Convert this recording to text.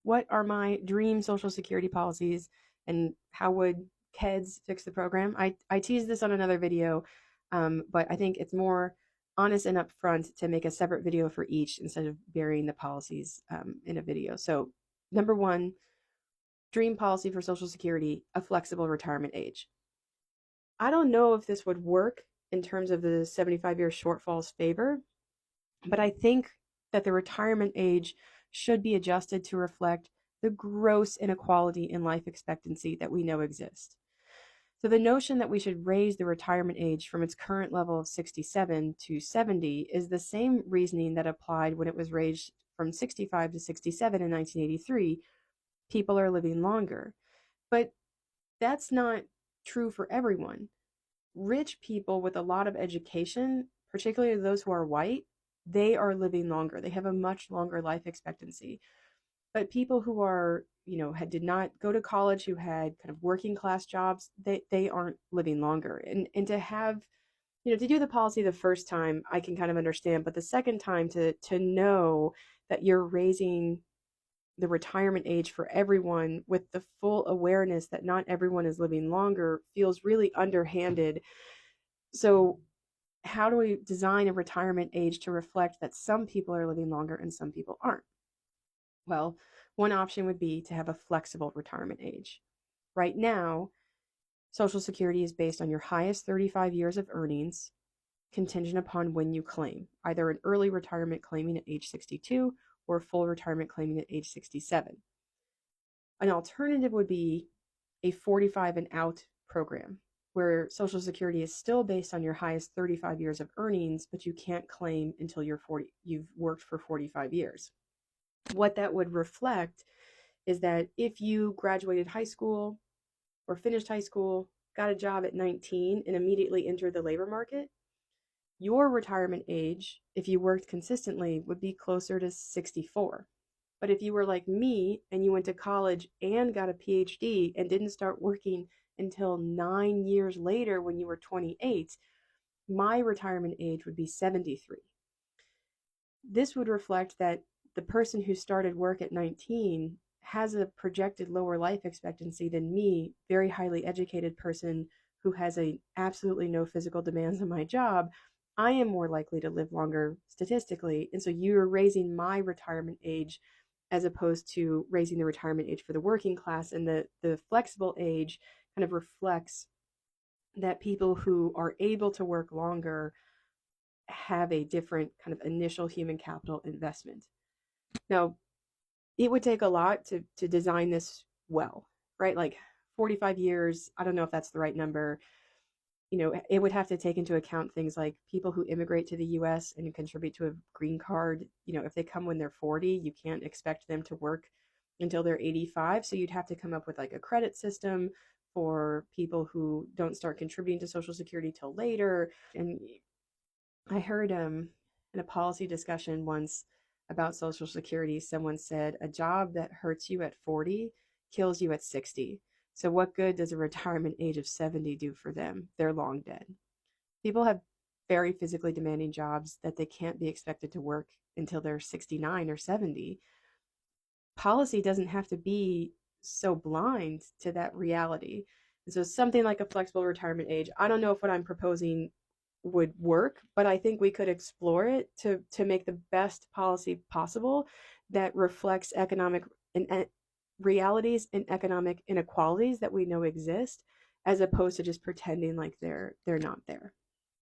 what are my dream Social Security policies and how would KEDS fix the program? I teased this on another video, but I think it's more honest and upfront to make a separate video for each instead of burying the policies in a video. So, number one, dream policy for Social Security, a flexible retirement age. I don't know if this would work in terms of the 75-year shortfall's favor, but I think that the retirement age should be adjusted to reflect the gross inequality in life expectancy that we know exists. So the notion that we should raise the retirement age from its current level of 67 to 70 is the same reasoning that applied when it was raised from 65 to 67 in 1983. People are living longer. But that's not true for everyone. Rich people with a lot of education, particularly those who are white, they are living longer. They have a much longer life expectancy. But people who are, did not go to college, who had kind of working class jobs, they aren't living longer. And to have, to do the policy the first time, I can kind of understand, but the second time to know that you're raising the retirement age for everyone with the full awareness that not everyone is living longer feels really underhanded. So how do we design a retirement age to reflect that some people are living longer and some people aren't? Well, one option would be to have a flexible retirement age. Right now, Social Security is based on your highest 35 years of earnings, contingent upon when you claim, either an early retirement claiming at age 62 or full retirement claiming at age 67. An alternative would be a 45 and out program, where Social Security is still based on your highest 35 years of earnings, but you can't claim until you've worked for 45 years. What that would reflect is that if you graduated high school or finished high school, got a job at 19, and immediately entered the labor market, your retirement age, if you worked consistently, would be closer to 64. But if you were like me and you went to college and got a PhD and didn't start working until 9 years later when you were 28, my retirement age would be 73. This would reflect that the person who started work at 19 has a projected lower life expectancy than me, very highly educated person who has absolutely no physical demands on my job. I am more likely to live longer statistically. And so you're raising my retirement age as opposed to raising the retirement age for the working class. And the flexible age kind of reflects that people who are able to work longer have a different kind of initial human capital investment. Now, it would take a lot to design this well, right? Like 45 years, I don't know if that's the right number. It would have to take into account things like people who immigrate to the US and contribute to a green card. If they come when they're 40, you can't expect them to work until they're 85. So you'd have to come up with like a credit system for people who don't start contributing to Social Security till later. And I heard in a policy discussion once about Social Security, someone said a job that hurts you at 40 kills you at 60. So what good does a retirement age of 70 do for them? They're long dead. People have very physically demanding jobs that they can't be expected to work until they're 69 or 70. Policy doesn't have to be so blind to that reality. And so something like a flexible retirement age, I don't know if what I'm proposing would work, but I think we could explore it to make the best policy possible that reflects economic and realities and economic inequalities that we know exist, as opposed to just pretending like they're not there.